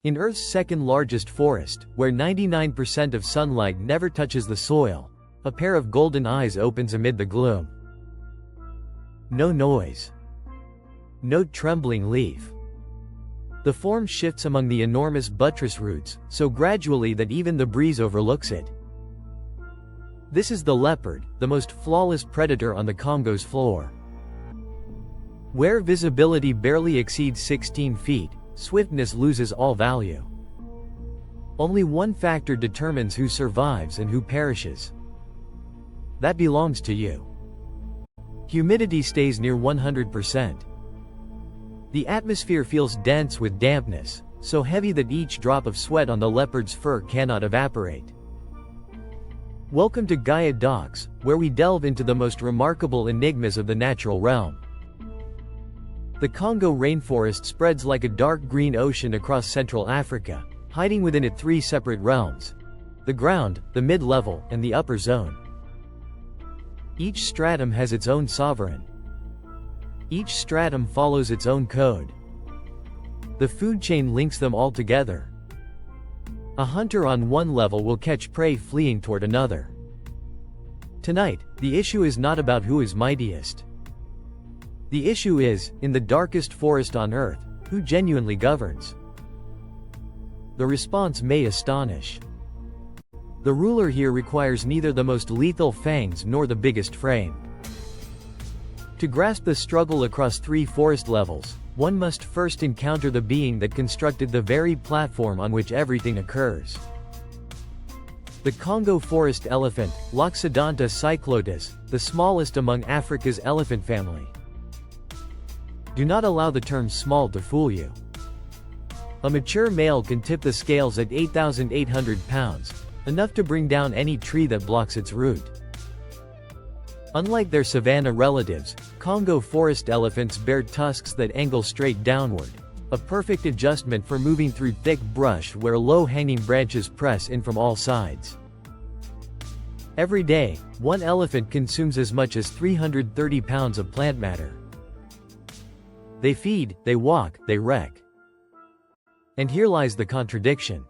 In Earth's second-largest forest, where 99% of sunlight never touches the soil, a pair of golden eyes opens amid the gloom. No noise. No trembling leaf. The form shifts among the enormous buttress roots, so gradually that even the breeze overlooks it. This is the leopard, the most flawless predator on the Congo's floor. Where visibility barely exceeds 16 feet, swiftness loses all value. Only one factor determines who survives and who perishes. That belongs to you. Humidity stays near 100%. The atmosphere feels dense with dampness, so heavy that each drop of sweat on the leopard's fur cannot evaporate. Welcome to Gaia Docs, where we delve into the most remarkable enigmas of the natural realm. The Congo Rainforest spreads like a dark green ocean across Central Africa, hiding within it three separate realms: the ground, the mid-level, and the upper zone. Each stratum has its own sovereign. Each stratum follows its own code. The food chain links them all together. A hunter on one level will catch prey fleeing toward another. Tonight, the issue is not about who is mightiest. The issue is, in the darkest forest on Earth, who genuinely governs? The response may astonish. The ruler here requires neither the most lethal fangs nor the biggest frame. To grasp the struggle across three forest levels, one must first encounter the being that constructed the very platform on which everything occurs. The Congo forest elephant, Loxodonta cyclotis, the smallest among Africa's elephant family. Do not allow the term small to fool you. A mature male can tip the scales at 8,800 pounds, enough to bring down any tree that blocks its route. Unlike their savanna relatives, Congo forest elephants bear tusks that angle straight downward, a perfect adjustment for moving through thick brush where low-hanging branches press in from all sides. Every day, one elephant consumes as much as 330 pounds of plant matter. They feed, they walk, they wreck. And here lies the contradiction.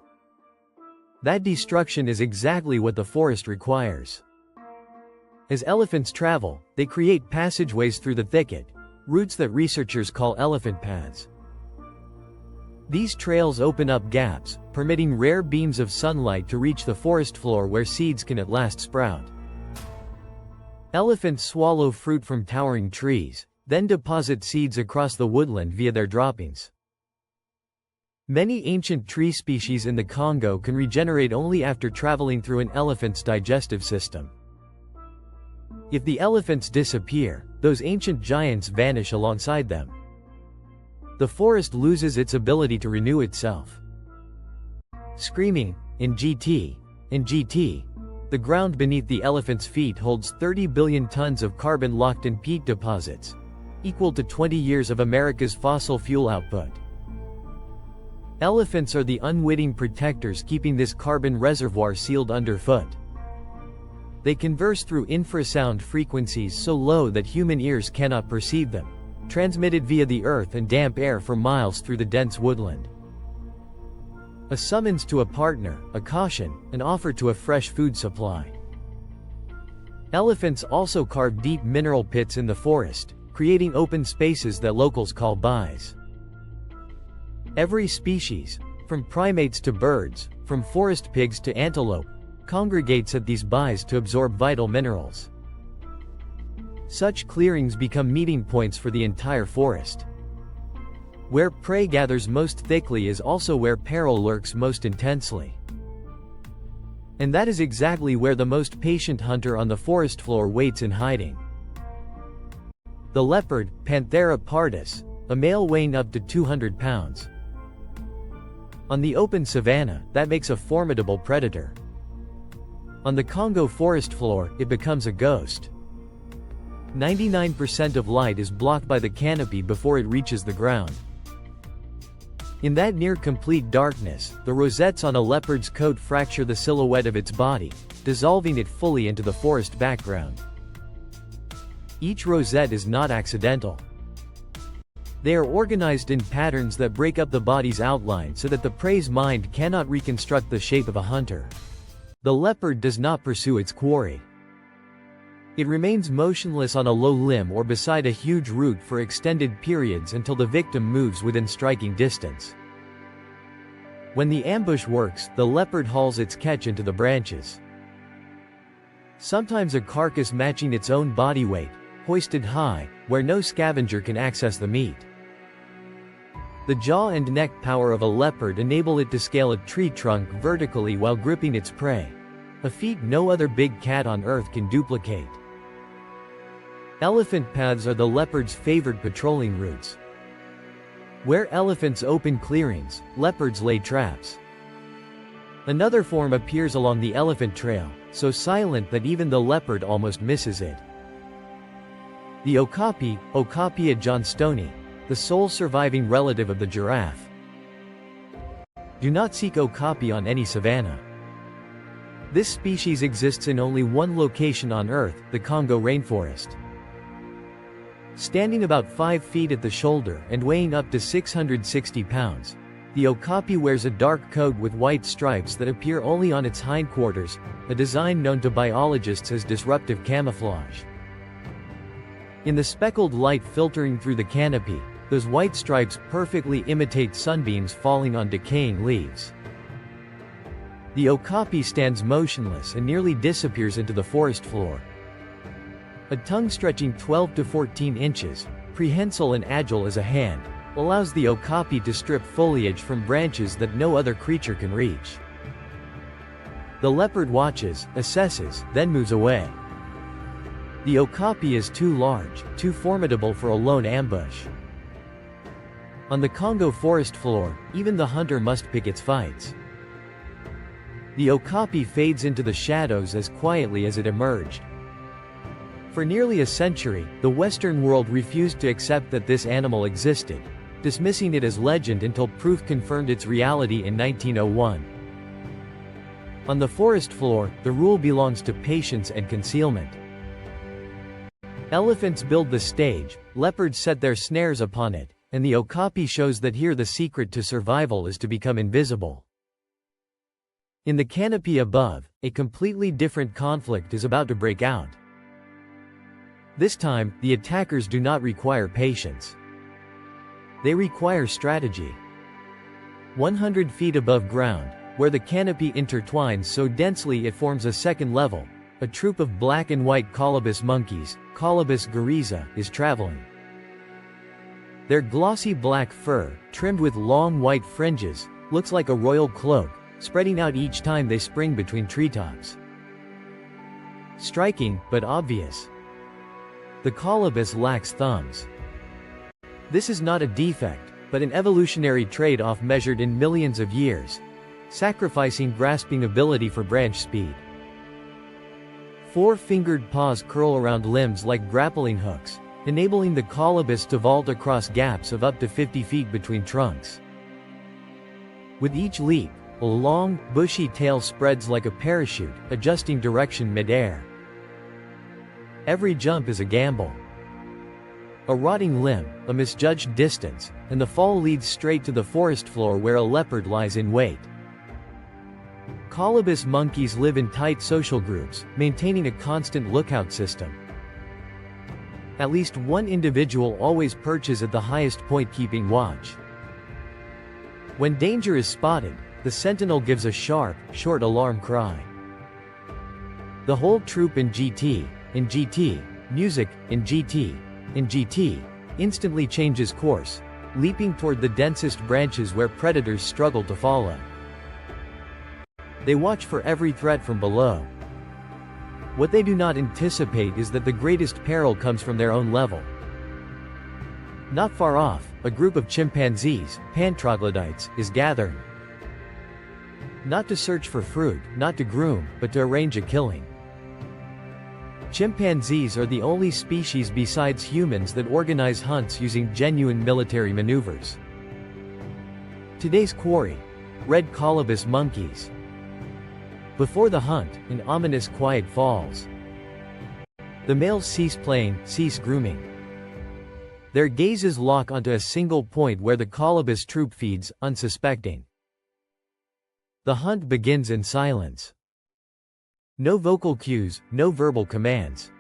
That destruction is exactly what the forest requires. As elephants travel, they create passageways through the thicket, routes that researchers call elephant paths. These trails open up gaps, permitting rare beams of sunlight to reach the forest floor where seeds can at last sprout. Elephants swallow fruit from towering trees, then deposit seeds across the woodland via their droppings. Many ancient tree species in the Congo can regenerate only after traveling through an elephant's digestive system. If the elephants disappear, those ancient giants vanish alongside them. The forest loses its ability to renew itself. Screaming, in GT, the ground beneath the elephant's feet holds 30 billion tons of carbon locked in peat deposits, equal to 20 years of America's fossil fuel output. Elephants are the unwitting protectors keeping this carbon reservoir sealed underfoot. They converse through infrasound frequencies so low that human ears cannot perceive them, transmitted via the earth and damp air for miles through the dense woodland. A summons to a partner, a caution, an offer to a fresh food supply. Elephants also carve deep mineral pits in the forest, creating open spaces that locals call bays. Every species, from primates to birds, from forest pigs to antelope, congregates at these bays to absorb vital minerals. Such clearings become meeting points for the entire forest. Where prey gathers most thickly is also where peril lurks most intensely. And that is exactly where the most patient hunter on the forest floor waits in hiding. The leopard, Panthera pardus, a male weighing up to 200 pounds. On the open savanna, that makes a formidable predator. On the Congo forest floor, it becomes a ghost. 99% of light is blocked by the canopy before it reaches the ground. In that near-complete darkness, the rosettes on a leopard's coat fracture the silhouette of its body, dissolving it fully into the forest background. Each rosette is not accidental. They are organized in patterns that break up the body's outline so that the prey's mind cannot reconstruct the shape of a hunter. The leopard does not pursue its quarry. It remains motionless on a low limb or beside a huge root for extended periods until the victim moves within striking distance. When the ambush works, the leopard hauls its catch into the branches. Sometimes a carcass matching its own body weight, hoisted high, where no scavenger can access the meat. The jaw and neck power of a leopard enable it to scale a tree trunk vertically while gripping its prey, a feat no other big cat on Earth can duplicate. Elephant paths are the leopard's favored patrolling routes. Where elephants open clearings, leopards lay traps. Another form appears along the elephant trail, so silent that even the leopard almost misses it. The okapi, Okapia johnstoni, the sole surviving relative of the giraffe. Do not seek okapi on any savanna. This species exists in only one location on Earth, the Congo Rainforest. Standing about 5 feet at the shoulder and weighing up to 660 pounds, the okapi wears a dark coat with white stripes that appear only on its hindquarters, a design known to biologists as disruptive camouflage. In the speckled light filtering through the canopy, those white stripes perfectly imitate sunbeams falling on decaying leaves. The okapi stands motionless and nearly disappears into the forest floor. A tongue stretching 12 to 14 inches, prehensile and agile as a hand, allows the okapi to strip foliage from branches that no other creature can reach. The leopard watches, assesses, then moves away. The okapi is too large, too formidable for a lone ambush. On the Congo forest floor, even the hunter must pick its fights. The okapi fades into the shadows as quietly as it emerged. For nearly a century, the Western world refused to accept that this animal existed, dismissing it as legend until proof confirmed its reality in 1901. On the forest floor, the rule belongs to patience and concealment. Elephants build the stage, leopards set their snares upon it, and the okapi shows that here the secret to survival is to become invisible. In the canopy above, a completely different conflict is about to break out. This time, the attackers do not require patience. They require strategy. 100 feet above ground, where the canopy intertwines so densely it forms a second level, a troop of black and white colobus monkeys, Colobus gariza, is traveling. Their glossy black fur, trimmed with long white fringes, looks like a royal cloak, spreading out each time they spring between treetops. Striking, but obvious. The colobus lacks thumbs. This is not a defect, but an evolutionary trade-off measured in millions of years, sacrificing grasping ability for branch speed. 4-fingered paws curl around limbs like grappling hooks, enabling the colobus to vault across gaps of up to 50 feet between trunks. With each leap, a long, bushy tail spreads like a parachute, adjusting direction mid-air. Every jump is a gamble. A rotting limb, a misjudged distance, and the fall leads straight to the forest floor where a leopard lies in wait. Colobus monkeys live in tight social groups, maintaining a constant lookout system. At least one individual always perches at the highest point keeping watch. When danger is spotted, the sentinel gives a sharp, short alarm cry. The whole troop in GT, music, in GT, instantly changes course, leaping toward the densest branches where predators struggle to follow. They watch for every threat from below. What they do not anticipate is that the greatest peril comes from their own level. Not far off, a group of chimpanzees, pantroglodytes, is gathering. Not to search for fruit, not to groom, but to arrange a killing. Chimpanzees are the only species besides humans that organize hunts using genuine military maneuvers. Today's quarry: red colobus monkeys. Before the hunt, an ominous quiet falls. The males cease playing, cease grooming. Their gazes lock onto a single point where the colobus troop feeds, unsuspecting. The hunt begins in silence. No vocal cues, no verbal commands.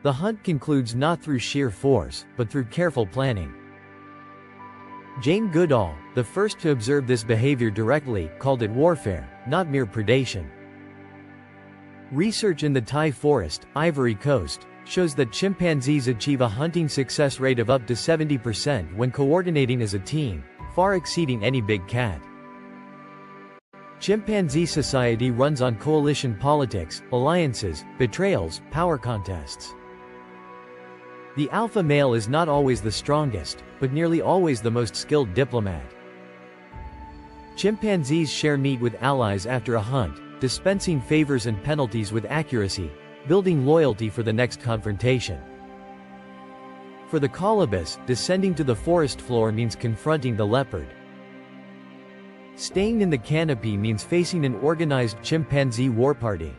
The hunt concludes not through sheer force, but through careful planning. Jane Goodall, the first to observe this behavior directly, called it warfare, not mere predation. Research in the Thai forest, Ivory Coast, shows that chimpanzees achieve a hunting success rate of up to 70% when coordinating as a team, far exceeding any big cat. Chimpanzee society runs on coalition politics, alliances, betrayals, power contests. The alpha male is not always the strongest, but nearly always the most skilled diplomat. Chimpanzees share meat with allies after a hunt, dispensing favors and penalties with accuracy, building loyalty for the next confrontation. For the colobus, descending to the forest floor means confronting the leopard. Staying in the canopy means facing an organized chimpanzee war party.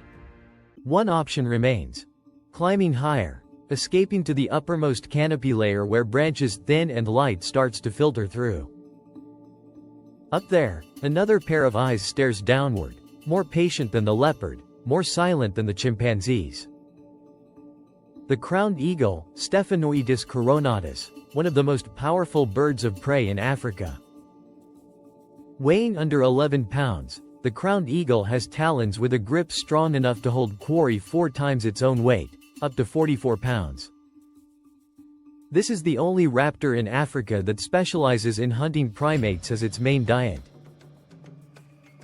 One option remains: climbing higher, escaping to the uppermost canopy layer where branches thin and light starts to filter through. Up there, another pair of eyes stares downward, more patient than the leopard, more silent than the chimpanzees. The crowned eagle, Stephanoidis coronatus, one of the most powerful birds of prey in Africa. Weighing under 11 pounds, the crowned eagle has talons with a grip strong enough to hold quarry 4 times its own weight, up to 44 pounds. This is the only raptor in Africa that specializes in hunting primates as its main diet.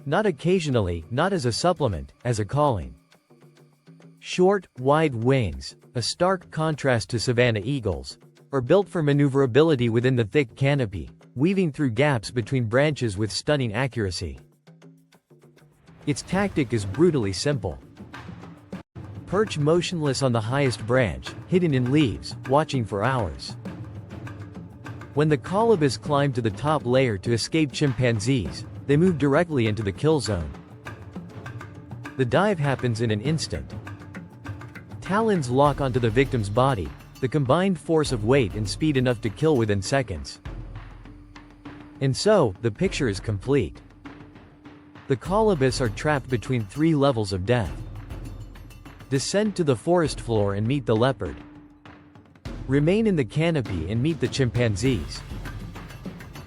Not occasionally, not as a supplement, as a calling. Short, wide wings, a stark contrast to savanna eagles, are built for maneuverability within the thick canopy, weaving through gaps between branches with stunning accuracy. Its tactic is brutally simple. Perch motionless on the highest branch, hidden in leaves, watching for hours. When the colobus climb to the top layer to escape chimpanzees, they move directly into the kill zone. The dive happens in an instant. Talons lock onto the victim's body, the combined force of weight and speed enough to kill within seconds. And so, the picture is complete. The colobus are trapped between 3 levels of death. Descend to the forest floor and meet the leopard. Remain in the canopy and meet the chimpanzees.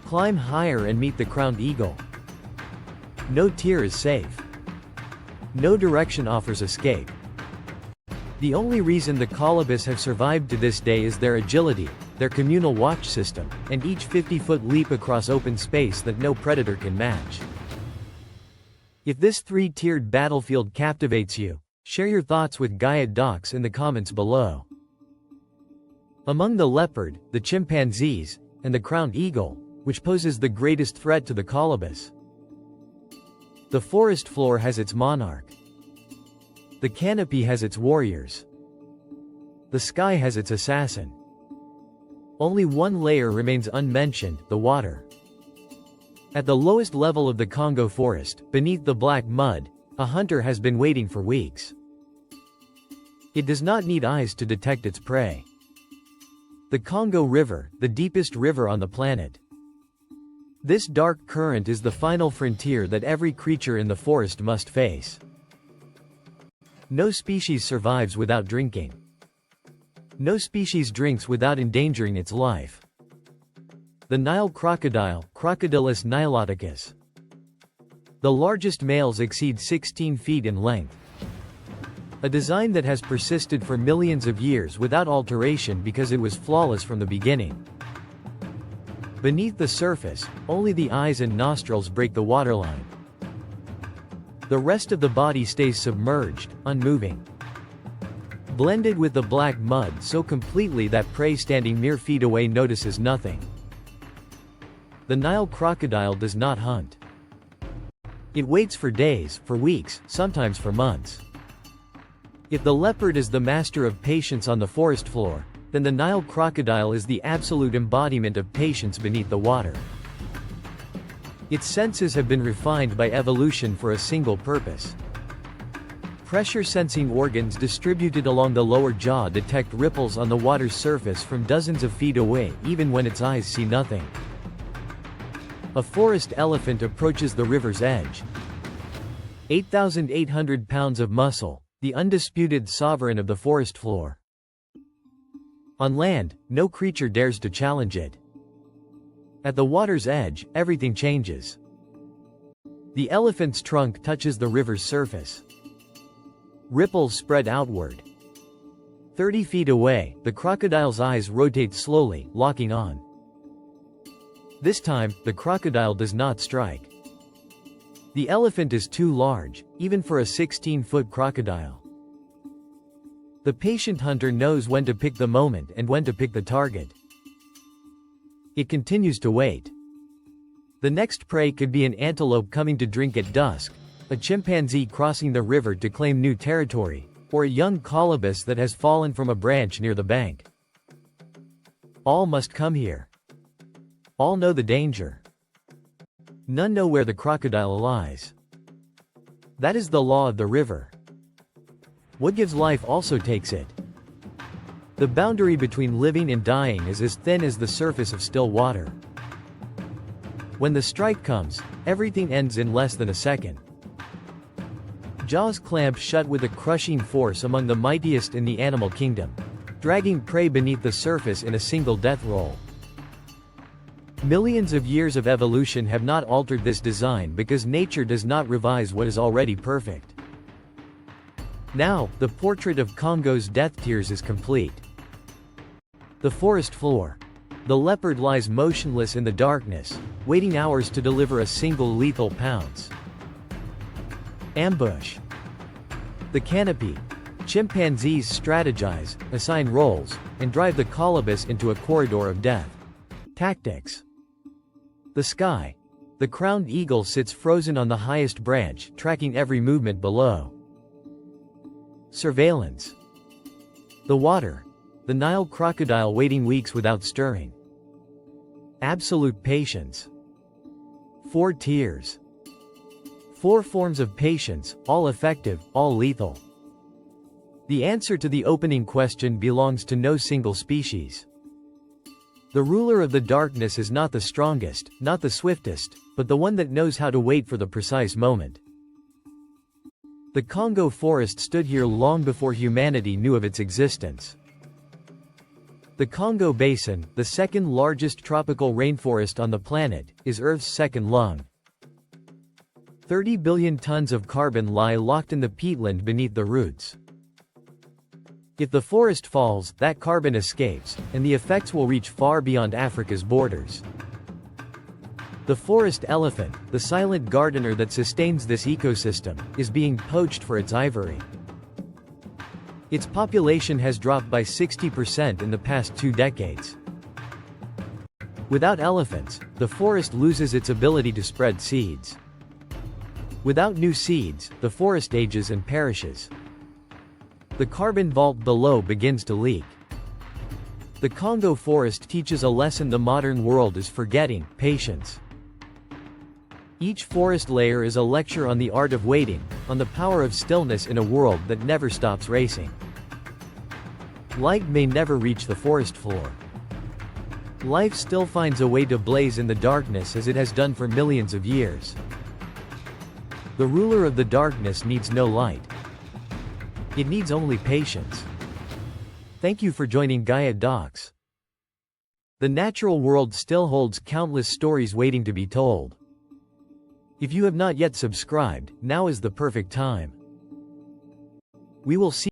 Climb higher and meet the crowned eagle. No tier is safe. No direction offers escape. The only reason the colobus have survived to this day is their agility, their communal watch system, and each 50-foot leap across open space that no predator can match. If this 3-tiered battlefield captivates you, share your thoughts with Gaia Docs in the comments below. Among the leopard, the chimpanzees, and the crowned eagle, which poses the greatest threat to the colobus? The forest floor has its monarch. The canopy has its warriors. The sky has its assassin. Only one layer remains unmentioned, the water. At the lowest level of the Congo forest, beneath the black mud, a hunter has been waiting for weeks. It does not need eyes to detect its prey. The Congo River, the deepest river on the planet. This dark current is the final frontier that every creature in the forest must face. No species survives without drinking. No species drinks without endangering its life. The Nile crocodile, Crocodilus niloticus. The largest males exceed 16 feet in length. A design that has persisted for millions of years without alteration because it was flawless from the beginning. Beneath the surface, only the eyes and nostrils break the waterline. The rest of the body stays submerged, unmoving. Blended with the black mud so completely that prey standing mere feet away notices nothing. The Nile crocodile does not hunt. It waits for days, for weeks, sometimes for months. If the leopard is the master of patience on the forest floor, then the Nile crocodile is the absolute embodiment of patience beneath the water. Its senses have been refined by evolution for a single purpose: Pressure-sensing organs distributed along the lower jaw detect ripples on the water's surface from dozens of feet away, even when its eyes see nothing. A forest elephant approaches the river's edge. 8,800 pounds of muscle, the undisputed sovereign of the forest floor. On land, no creature dares to challenge it. At the water's edge, everything changes. The elephant's trunk touches the river's surface. Ripples spread outward. 30 feet away, the crocodile's eyes rotate slowly, locking on. This time, the crocodile does not strike. The elephant is too large, even for a 16-foot crocodile. The patient hunter knows when to pick the moment and when to pick the target. It continues to wait. The next prey could be an antelope coming to drink at dusk, a chimpanzee crossing the river to claim new territory, or a young colobus that has fallen from a branch near the bank. All must come here. All know the danger. None know where the crocodile lies. That is the law of the river. What gives life also takes it. The boundary between living and dying is as thin as the surface of still water. When the strike comes, everything ends in less than a second. Jaws clamp shut with a crushing force among the mightiest in the animal kingdom, dragging prey beneath the surface in a single death roll. Millions of years of evolution have not altered this design because nature does not revise what is already perfect. Now, the portrait of Congo's death tears is complete. The forest floor. The leopard lies motionless in the darkness, waiting hours to deliver a single lethal pounce. Ambush. The canopy. Chimpanzees strategize, assign roles, and drive the colobus into a corridor of death. Tactics. The sky. The crowned eagle sits frozen on the highest branch, tracking every movement below. Surveillance. The water. The Nile crocodile waiting weeks without stirring. Absolute patience. 4 tiers. 4 forms of patience, all effective, all lethal. The answer to the opening question belongs to no single species. The ruler of the darkness is not the strongest, not the swiftest, but the one that knows how to wait for the precise moment. The Congo forest stood here long before humanity knew of its existence. The Congo Basin, the second largest tropical rainforest on the planet, is Earth's second lung. 30 billion tons of carbon lie locked in the peatland beneath the roots. If the forest falls, that carbon escapes, and the effects will reach far beyond Africa's borders. The forest elephant, the silent gardener that sustains this ecosystem, is being poached for its ivory. Its population has dropped by 60% in the past 2 decades. Without elephants, the forest loses its ability to spread seeds. Without new seeds, the forest ages and perishes. The carbon vault below begins to leak. The Congo forest teaches a lesson the modern world is forgetting: patience. Each forest layer is a lecture on the art of waiting, on the power of stillness in a world that never stops racing. Light may never reach the forest floor. Life still finds a way to blaze in the darkness as it has done for millions of years. The ruler of the darkness needs no light. It needs only patience. Thank you for joining Gaia Docs. The natural world still holds countless stories waiting to be told. If you have not yet subscribed, now is the perfect time. We will see